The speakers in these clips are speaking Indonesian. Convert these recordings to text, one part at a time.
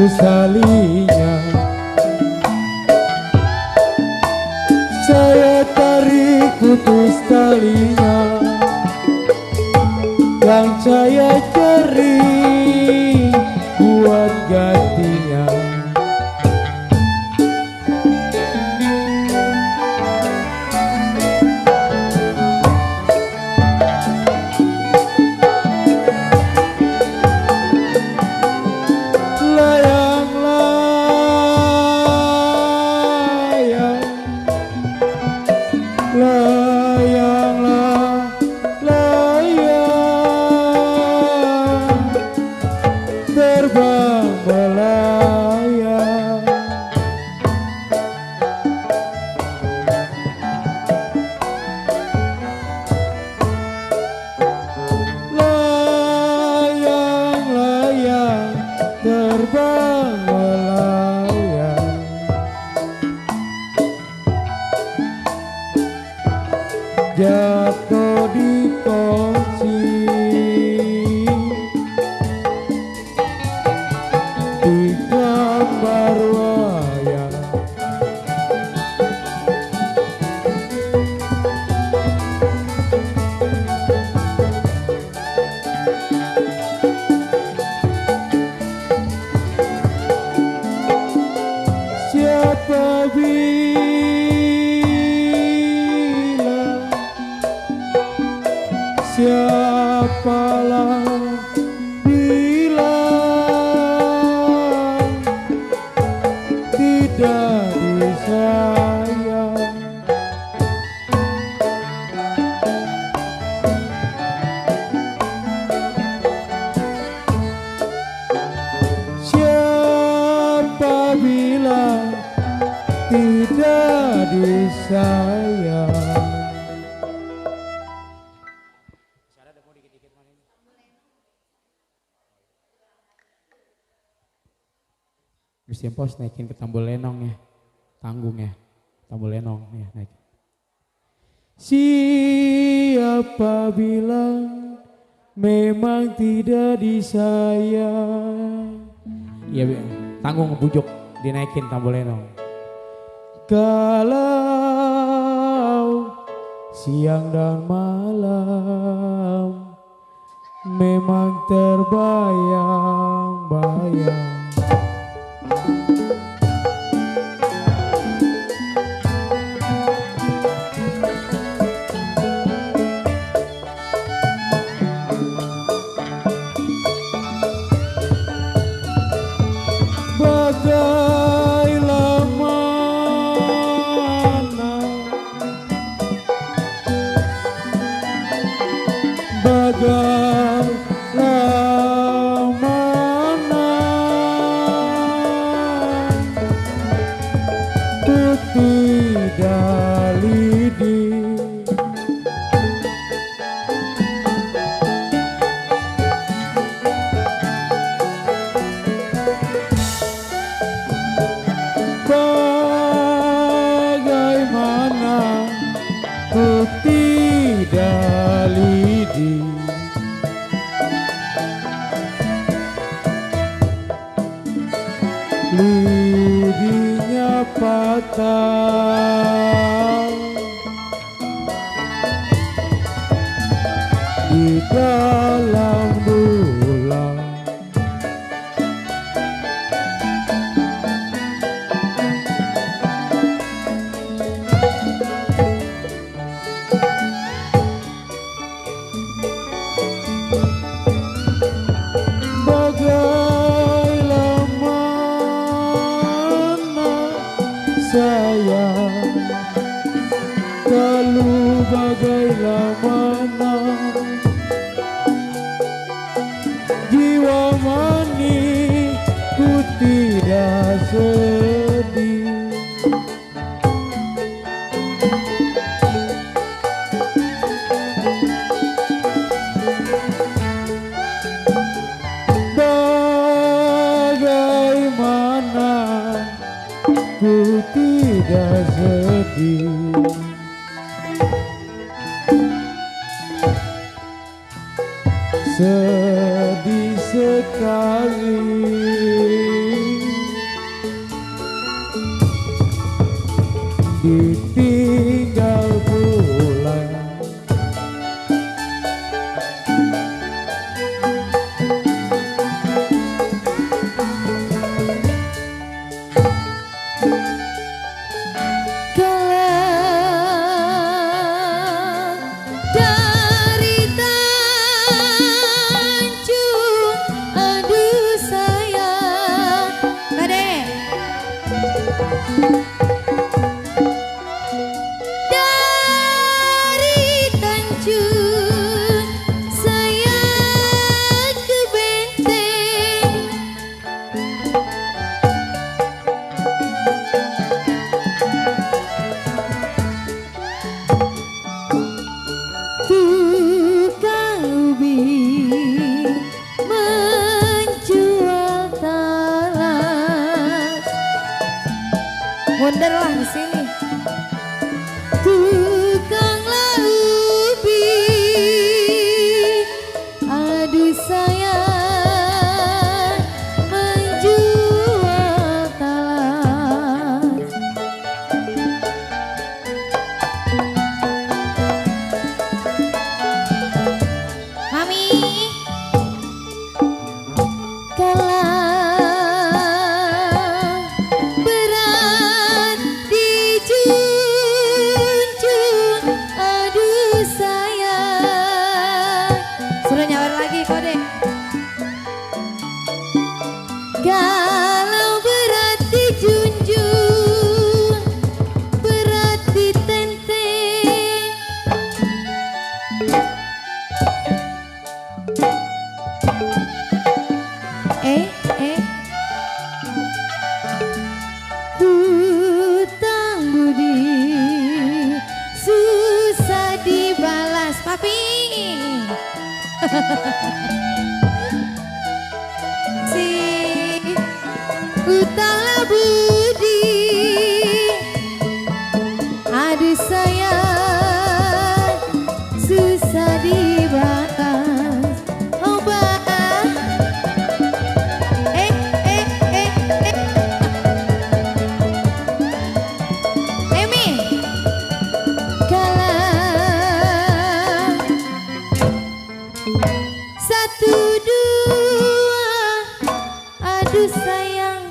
putus talinya, saya tarik putus talinya yang saya cari buat gantinya. Jatuh di kunci di gambar wayang, siapa siapalah bilang tidak disayang, siapa bilang tidak disayang. Gusti Pos naikin ke Tambul Lenong ya, tanggung ya, Tambul Lenong ya naik. Siapa bilang memang tidak disayang? Iya tanggung bujuk dinaikin Tambul Lenong. Kalau siang dan malam memang terbayang-bayang, bagailah mana, bagailah mana putih dalidi, bagaimana putih dalidi, lidinya patah di dalam bulan, bagailah mana sayang, kalau bagailah mana jiwa mani ku tidak sedih, bagaimana ku tidak sedih, sedih sekali ditinggal pulang. Mundur lah di sini. Tukanglah ubi, aduh sayang menjual talas. Mami, galau berat dijunjung, berat ditenteng. Hutang budi susah dibalas, papi. Hutanglah budi, aduh sayang susah dibalas. Oh bah, Emi, kalah satu dua, aduh sayang.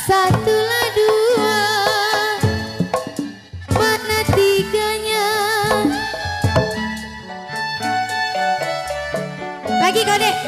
Satulah dua, mana tiganya? Lagi kau dek.